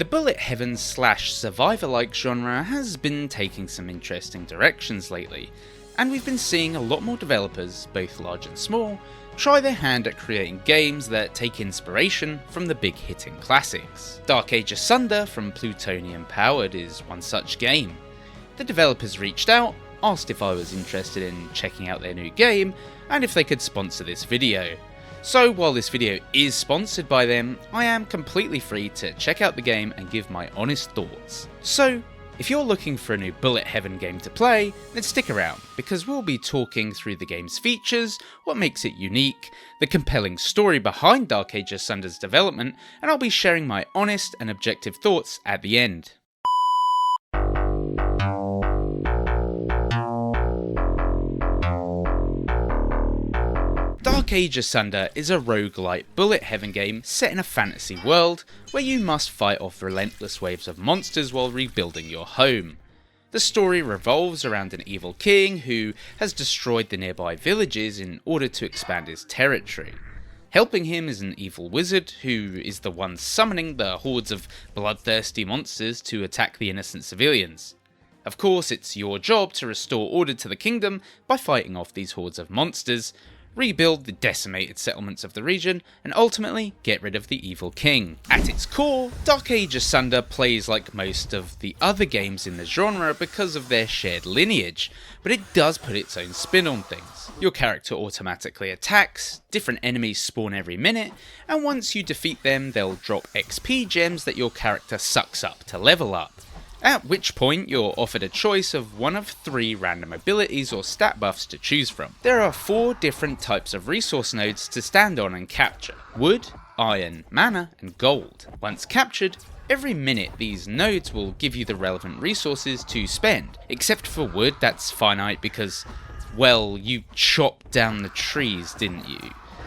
The bullet heaven slash survivor-like genre has been taking some interesting directions lately, and we've been seeing a lot more developers, both large and small, try their hand at creating games that take inspiration from the big hitting classics. Dark Age Asunder from Plutonium Powered is one such game. The developers reached out, asked if I was interested in checking out their new game, and if they could sponsor this video. So while this video is sponsored by them, I am completely free to check out the game and give my honest thoughts. So if you're looking for a new bullet heaven game to play, then stick around, because we'll be talking through the game's features, what makes it unique, the compelling story behind Dark Age Asunder's development, and I'll be sharing my honest and objective thoughts at the end. Dark Age Asunder is a roguelite bullet heaven game set in a fantasy world where you must fight off relentless waves of monsters while rebuilding your home. The story revolves around an evil king who has destroyed the nearby villages in order to expand his territory. Helping him is an evil wizard who is the one summoning the hordes of bloodthirsty monsters to attack the innocent civilians. Of course, it's your job to restore order to the kingdom by fighting off these hordes of monsters, rebuild the decimated settlements of the region, and ultimately get rid of the evil king. At its core, Dark Age Asunder plays like most of the other games in the genre because of their shared lineage, but it does put its own spin on things. Your character automatically attacks, different enemies spawn every minute, and once you defeat them they'll drop XP gems that your character sucks up to level up. At which point you're offered a choice of one of 3 random abilities or stat buffs to choose from. There are 4 different types of resource nodes to stand on and capture: wood, iron, mana, and gold. Once captured, every minute these nodes will give you the relevant resources to spend, except for wood that's finite because, well, you chopped down the trees, didn't you?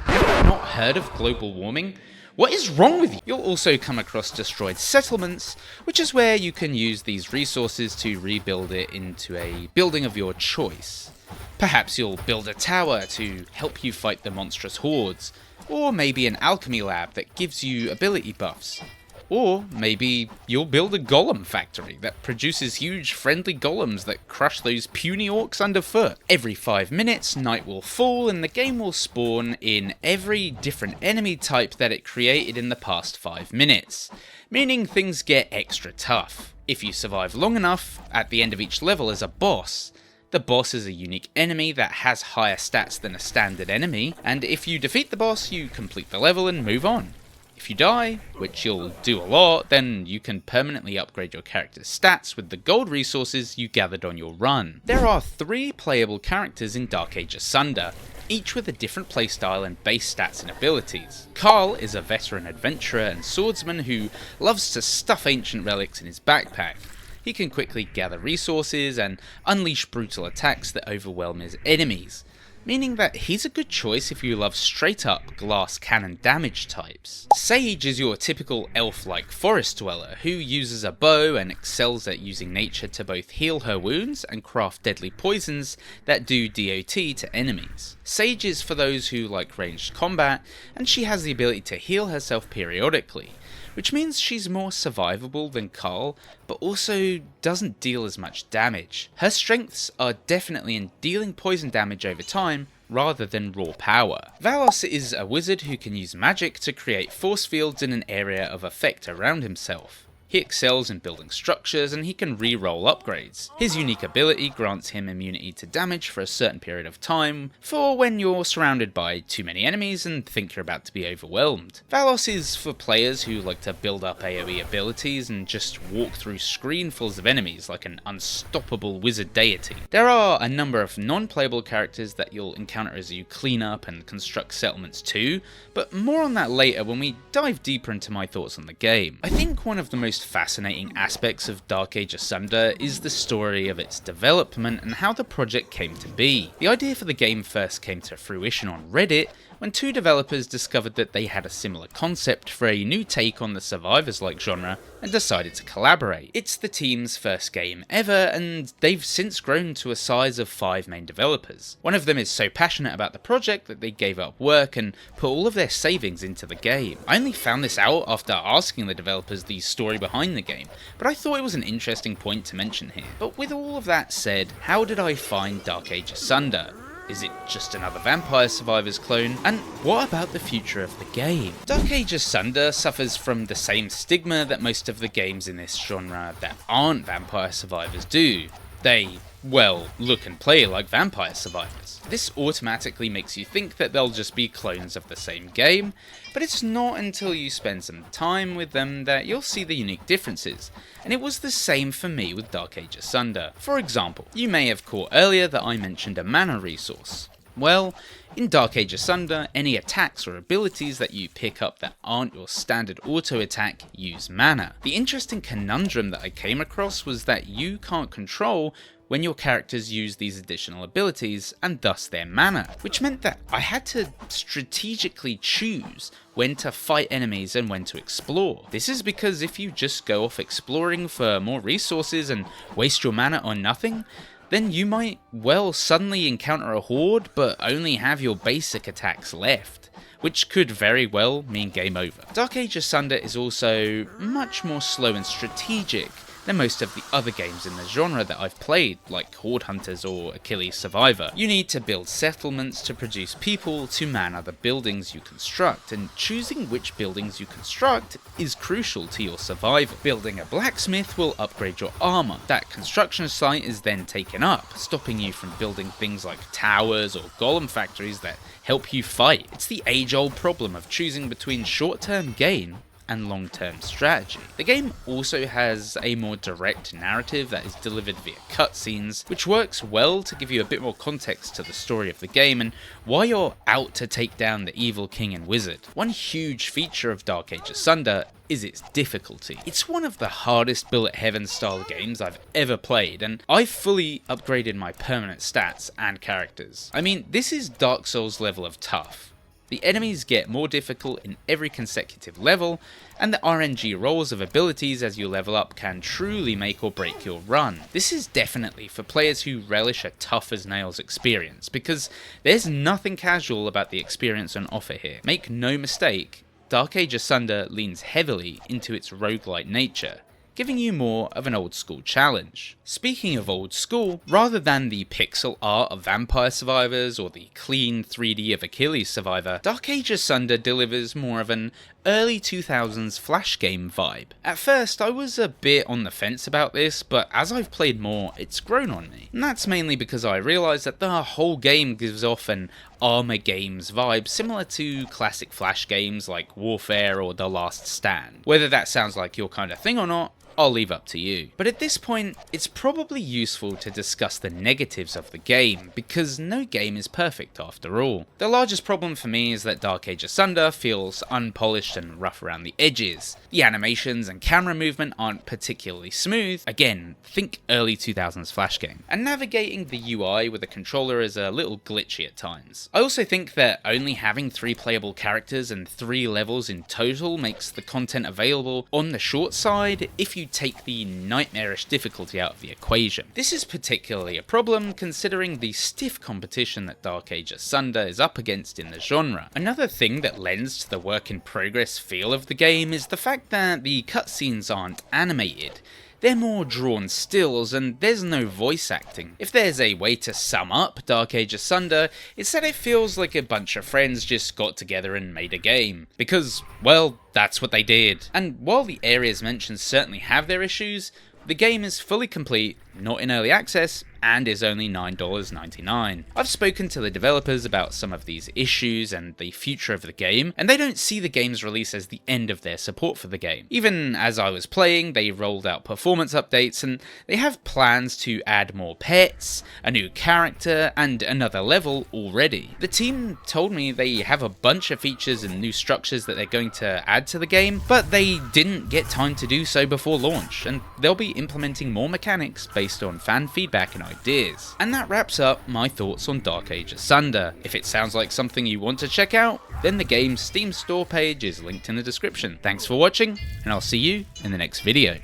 Have you not heard of global warming? What is wrong with you? You'll also come across destroyed settlements, which is where you can use these resources to rebuild it into a building of your choice. Perhaps you'll build a tower to help you fight the monstrous hordes, or maybe an alchemy lab that gives you ability buffs. Or maybe you'll build a golem factory that produces huge friendly golems that crush those puny orcs underfoot. Every 5 minutes, night will fall and the game will spawn in every different enemy type that it created in the past 5 minutes, meaning things get extra tough. If you survive long enough, at the end of each level is a boss. The boss is a unique enemy that has higher stats than a standard enemy, and if you defeat the boss, you complete the level and move on. If you die, which you'll do a lot, then you can permanently upgrade your character's stats with the gold resources you gathered on your run. There are 3 playable characters in Dark Age Asunder, each with a different playstyle and base stats and abilities. Carl is a veteran adventurer and swordsman who loves to stuff ancient relics in his backpack. He can quickly gather resources and unleash brutal attacks that overwhelm his enemies, meaning that he's a good choice if you love straight up glass cannon damage types. Sage is your typical elf-like forest dweller who uses a bow and excels at using nature to both heal her wounds and craft deadly poisons that do DOT to enemies. Sage is for those who like ranged combat, and she has the ability to heal herself periodically, which means she's more survivable than Carl, but also doesn't deal as much damage. Her strengths are definitely in dealing poison damage over time, rather than raw power. Valos is a wizard who can use magic to create force fields in an area of effect around himself. He excels in building structures and he can re-roll upgrades. His unique ability grants him immunity to damage for a certain period of time, for when you're surrounded by too many enemies and think you're about to be overwhelmed. Valos is for players who like to build up AoE abilities and just walk through screenfuls of enemies like an unstoppable wizard deity. There are a number of non-playable characters that you'll encounter as you clean up and construct settlements too, but more on that later when we dive deeper into my thoughts on the game. I think one of the most fascinating aspects of Dark Age Asunder is the story of its development and how the project came to be. The idea for the game first came to fruition on Reddit when two developers discovered that they had a similar concept for a new take on the survivors-like genre and decided to collaborate. It's the team's first game ever, and they've since grown to a size of 5 main developers. One of them is so passionate about the project that they gave up work and put all of their savings into the game. I only found this out after asking the developers the story behind the game, but I thought it was an interesting point to mention here. But with all of that said, how did I find Dark Age Asunder? Is it just another Vampire Survivors clone? And what about the future of the game? Dark Age Asunder suffers from the same stigma that most of the games in this genre that aren't Vampire Survivors do. They, well, look and play like Vampire Survivors. This automatically makes you think that they'll just be clones of the same game, but it's not until you spend some time with them that you'll see the unique differences, and it was the same for me with Dark Age Asunder. For example, you may have caught earlier that I mentioned a mana resource. Well, in Dark Age Asunder, any attacks or abilities that you pick up that aren't your standard auto attack use mana. The interesting conundrum that I came across was that you can't control when your characters use these additional abilities and thus their mana, which meant that I had to strategically choose when to fight enemies and when to explore. This is because if you just go off exploring for more resources and waste your mana on nothing, then you might, well, suddenly encounter a horde but only have your basic attacks left, which could very well mean game over. Dark Age Asunder is also much more slow and strategic than most of the other games in the genre that I've played, like Horde Hunters or Achilles Survivor. You need to build settlements to produce people to man other buildings you construct, and choosing which buildings you construct is crucial to your survival. Building a blacksmith will upgrade your armor. That construction site is then taken up, stopping you from building things like towers or golem factories that help you fight. It's the age-old problem of choosing between short-term gain and long-term strategy. The game also has a more direct narrative that is delivered via cutscenes, which works well to give you a bit more context to the story of the game and why you're out to take down the evil king and wizard. One huge feature of Dark Age Asunder is its difficulty. It's one of the hardest bullet heaven style games I've ever played, and I've fully upgraded my permanent stats and characters. I mean, this is Dark Souls level of tough. The enemies get more difficult in every consecutive level, and the RNG rolls of abilities as you level up can truly make or break your run. This is definitely for players who relish a tough as nails experience, because there's nothing casual about the experience on offer here. Make no mistake, Dark Age Asunder leans heavily into its roguelite nature, giving you more of an old school challenge. Speaking of old school, rather than the pixel art of Vampire Survivors or the clean 3D of Achilles Survivor, Dark Age Asunder delivers more of an early 2000s flash game vibe. At first I was a bit on the fence about this, but as I've played more, it's grown on me. And that's mainly because I realised that the whole game gives off an Armor Games vibe similar to classic flash games like Warfare or The Last Stand. Whether that sounds like your kind of thing or not, I'll leave up to you. But at this point, it's probably useful to discuss the negatives of the game, because no game is perfect after all. The largest problem for me is that Dark Age Asunder feels unpolished and rough around the edges. The animations and camera movement aren't particularly smooth. Again, think early 2000s flash game. And navigating the UI with a controller is a little glitchy at times. I also think that only having 3 playable characters and 3 levels in total makes the content available on the short side if you take the nightmarish difficulty out of the equation. This is particularly a problem considering the stiff competition that Dark Age Asunder is up against in the genre. Another thing that lends to the work in progress feel of the game is the fact that the cutscenes aren't animated. They're more drawn stills and there's no voice acting. If there's a way to sum up Dark Age Asunder, it's that it feels like a bunch of friends just got together and made a game. Because, well, that's what they did. And while the areas mentioned certainly have their issues, the game is fully complete, not in early access, and is only $9.99. I've spoken to the developers about some of these issues and the future of the game, and they don't see the game's release as the end of their support for the game. Even as I was playing, they rolled out performance updates, and they have plans to add more pets, a new character, and another level already. The team told me they have a bunch of features and new structures that they're going to add to the game, but they didn't get time to do so before launch, and they'll be implementing more mechanics based on fan feedback and ideas. And that wraps up my thoughts on Dark Age Asunder. If it sounds like something you want to check out, then the game's Steam store page is linked in the description. Thanks for watching, and I'll see you in the next video.